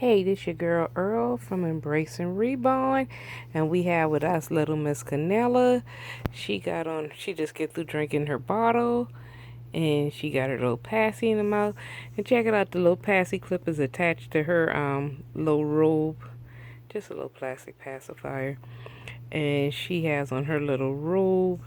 Hey, this your girl Earl from Embrace and Reborn, and we have with us little Miss Kennella. She just get through drinking her bottle, and she got her little passy in the mouth. And check it out, the little passy clip is attached to her little robe, just a little plastic pacifier, and she has on her little robe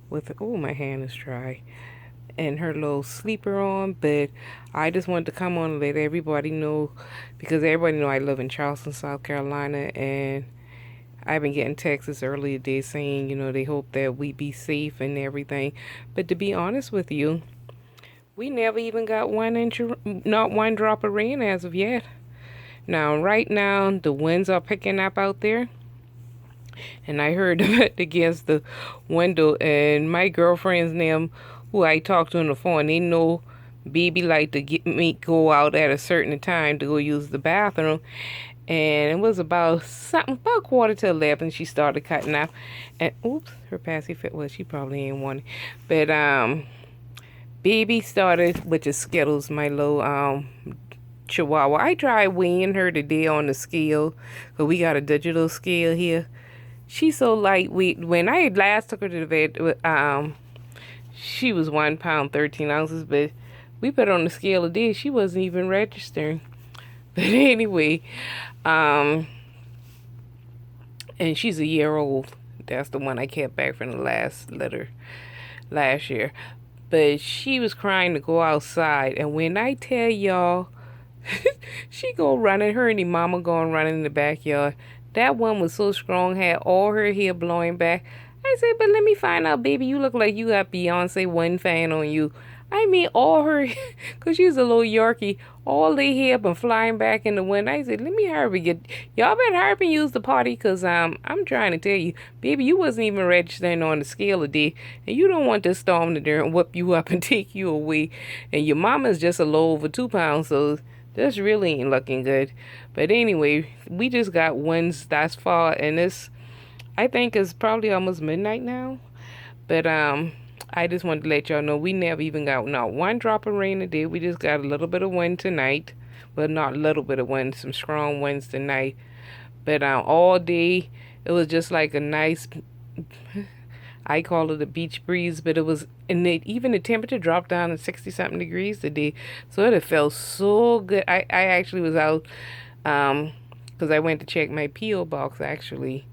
with oh my hand is dry and her little sleeper on, but I just wanted to come on and let everybody know because everybody know I live in Charleston, South Carolina, and I've been getting texts earlier today saying, they hope that we be safe and everything. But to be honest with you, we never even got 1 inch, not one drop of rain as of yet. Now, right now, the winds are picking up out there, and I heard them against the window, and my girlfriends and them who I talked to on the phone, they know baby like to get me go out at a certain time to go use the bathroom. And it was about 11:15 she started cutting up. And oops, her passy fit, well, she probably ain't want it. But baby started with the Skittles, my little chihuahua. I tried weighing her today on the scale, because we got a digital scale here. She's so lightweight. When I last took her to the vet, she was 1 pound 13 ounces, but we put her on the scale today. She wasn't even registering. But anyway, and she's a year old. That's the one I kept back from the last litter last year. But she was crying to go outside, and when I tell y'all, she go running. Her and the mama going running in the backyard. That one was so strong, had all her hair blowing back. I said, but let me find out, baby. You look like you got Beyonce one fan on you. I mean, all her, because she's a little Yorkie, all their hair been flying back in the wind. I said, let me hurry get, y'all better hurry and use the party, because I'm trying to tell you, baby, you wasn't even registering on the scale today, and you don't want this storm to there and whip you up and take you away. And your mama's just a little over 2 pounds, so this really ain't looking good. But anyway, we just got winds thus far, and this, I think it's probably almost midnight now. But I just wanted to let y'all know we never even got not one drop of rain today. We just got a little bit of wind tonight. Well, not a little bit of wind, some strong winds tonight. But all day it was just like a nice, I call it a beach breeze, but it was, and even the temperature dropped down to 60 something degrees today. So it felt so good. I actually was out because I went to check my P.O. box actually,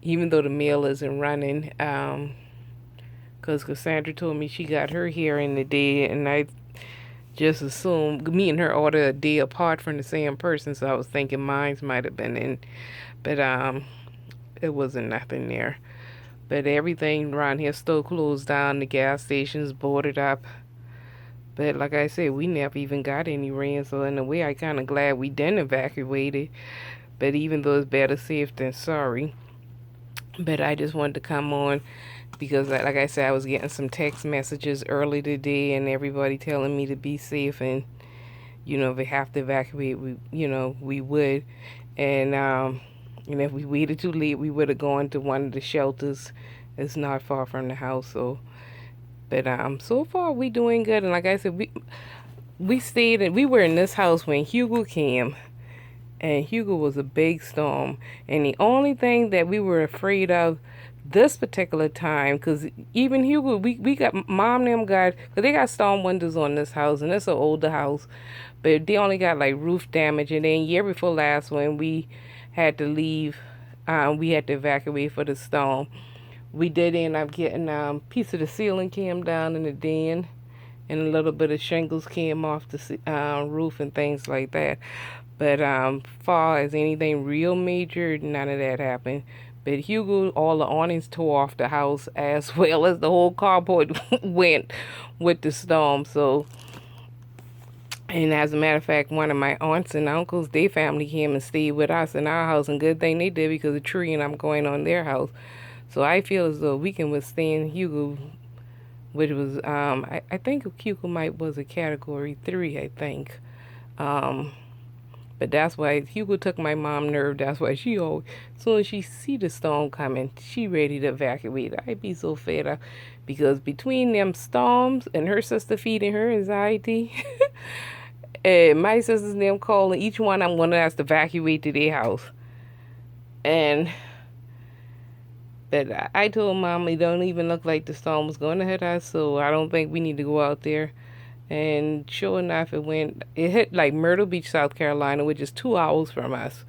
even though the mail isn't running. Because Cassandra told me she got her here in the day, and I just assumed me and her ordered a day apart from the same person, so I was thinking mine might have been in, but it wasn't nothing there. But everything around here still closed down. The gas stations boarded up. But like I said, we never even got any rain, so in a way, I kind of glad we didn't evacuate it. But even though it's better safe than sorry. But I just wanted to come on because, like I said, I was getting some text messages early today, and everybody telling me to be safe, and if we have to evacuate, we would. And if we waited too late, we would have gone to one of the shelters. It's not far from the house, so. But so far we doing good, and like I said, we stayed and we were in this house when Hugo came, and Hugo was a big storm, and the only thing that we were afraid of this particular time, because even Hugo, we got mom and them got, because they got storm windows on this house, and it's an older house, but they only got like roof damage. And then year before last, when we had to leave, we had to evacuate for the storm. We did end up getting piece of the ceiling came down in the den, and a little bit of shingles came off the roof and things like that. But far as anything real major, none of that happened. But Hugo, all the awnings tore off the house, as well as the whole carport went with the storm. So, and as a matter of fact, one of my aunts and uncles, their family came and stayed with us in our house, and good thing they did, because the tree and I'm going on their house. So I feel as though we can withstand Hugo, which was, I think Hugo was a category 3, I think. But that's why Hugo took my mom nerve. That's why she always, as soon as she see the storm coming, she ready to evacuate. I'd be so fed up, because between them storms and her sister feeding her anxiety, And my sisters and them calling each one I'm gonna have to evacuate to their house. And but I told Mom it don't even look like the storm was gonna hit us, so I don't think we need to go out there. And sure enough, it hit like Myrtle Beach, South Carolina, which is 2 hours from us,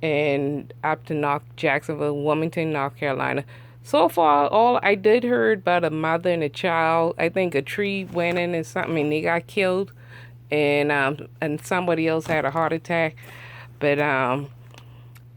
and up to Jacksonville, Wilmington, North Carolina. So far, all I did heard about a mother and a child. I think a tree went in and something, and they got killed, and somebody else had a heart attack. But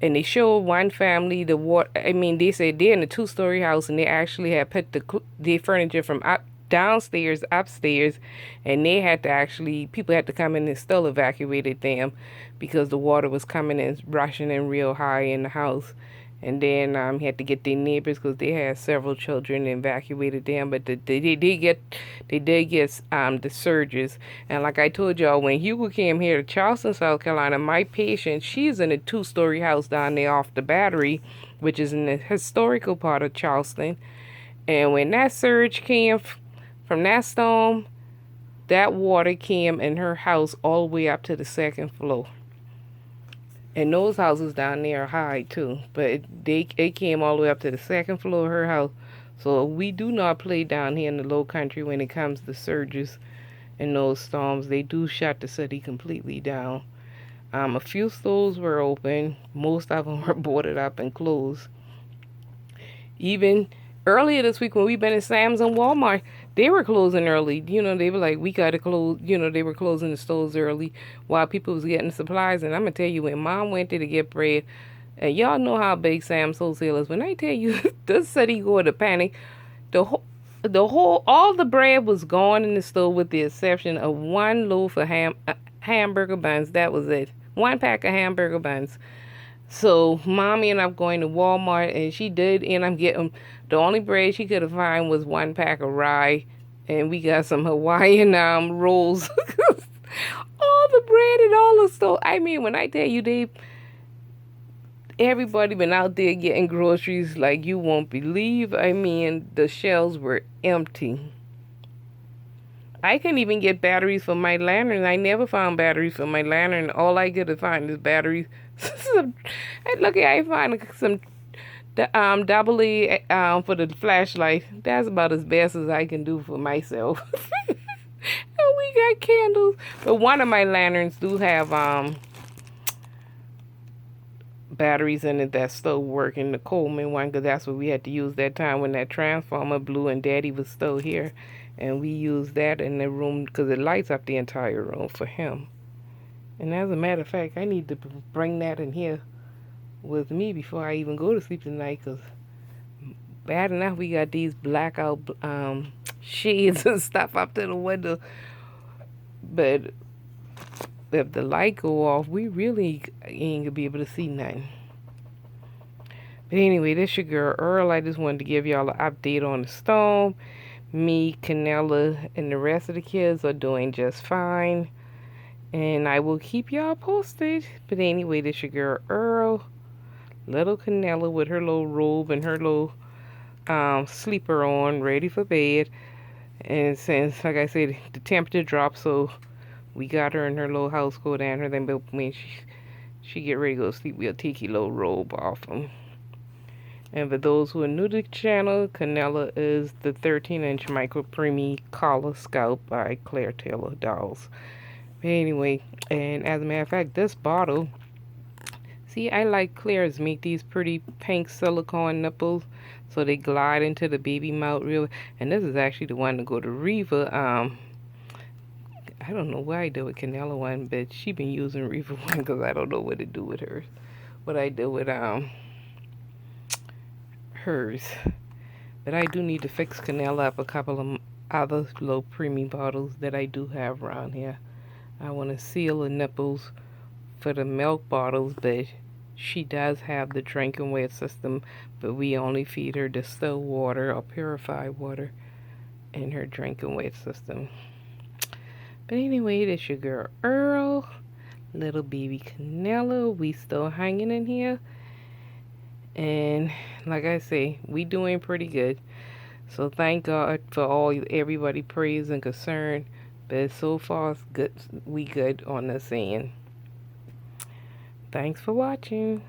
and they showed one family the water. I mean, they said they're in a two-story house, and they actually had put the furniture from up downstairs upstairs, and they had to actually people had to come in and still evacuated them because the water was coming in rushing in real high in the house. And then he had to get their neighbors because they had several children and evacuated them. But they did get the surges. And like I told y'all, when Hugo came here to Charleston, South Carolina, my patient, she's in a two-story house down there off the Battery, which is in the historical part of Charleston. And when that surge came from that storm, that water came in her house all the way up to the second floor. And those houses down there are high too, but it came all the way up to the second floor of her house. So we do not play down here in the low country when it comes to surges and those storms. They do shut the city completely down. A few stores were open. Most of them were boarded up and closed. Even earlier this week when we've been in Sam's and Walmart, they were closing early. You know, they were like, we got to close. You know, they were closing the stores early while people was getting supplies. And I'm going to tell you, when Mom went there to get bread, and y'all know how big Sam's wholesale is. When I tell you, this city go to panic, all the bread was gone in the store with the exception of one loaf of hamburger buns. That was it. One pack of hamburger buns. So Mommy ended up going to Walmart, and she did end up getting the only bread she could have found was one pack of rye, and we got some Hawaiian rolls. All the bread and all the stuff. I mean, when I tell you, everybody been out there getting groceries like you won't believe. I mean, the shelves were empty. I couldn't even get batteries for my lantern. I never found batteries for my lantern. All I could find is batteries. Lucky I found some double E for the flashlight. That's about as best as I can do for myself. And we got candles. But one of my lanterns do have batteries in it that's still working, the Coleman one, because that's what we had to use that time when that transformer blew and Daddy was still here. And we used that in the room because it lights up the entire room for him. And as a matter of fact, I need to bring that in here with me before I even go to sleep tonight, because bad enough we got these blackout shades and stuff up to the window. But if the light go off, we really ain't gonna be able to see nothing. But anyway, this your girl Earl. I just wanted to give y'all an update on the storm. Me, Kennella, and the rest of the kids are doing just fine. And I will keep y'all posted. But anyway, this your girl Earl. Little Kennella with her little robe and her little sleeper on, ready for bed. And since, like I said, the temperature dropped, so we got her in her little house coat and her. Then when she get ready to go to sleep, we'll take your little robe off them. And for those who are new to the channel, Kennella is the 13-inch micro preemie collar scalp by Claire Taylor Dolls. But anyway, and as a matter of fact, this bottle, see, I like Claire's make these pretty pink silicone nipples so they glide into the baby mouth real. And this is actually the one to go to Reva. I don't know why I do with Kennella one, but she been using Reva one because I don't know what to do with hers. What I do with hers. But I do need to fix Kennella up a couple of other low preemie bottles that I do have around here. I want to seal the nipples for the milk bottles, but she does have the drinking wet system, but we only feed her distilled water or purified water in her drinking wet system. But anyway, this your girl Earl, little baby Kennella. We still hanging in here. And like I say, we doing pretty good. So thank God for everybody praise and concern But so far, it's good. We good on the sand. Thanks for watching.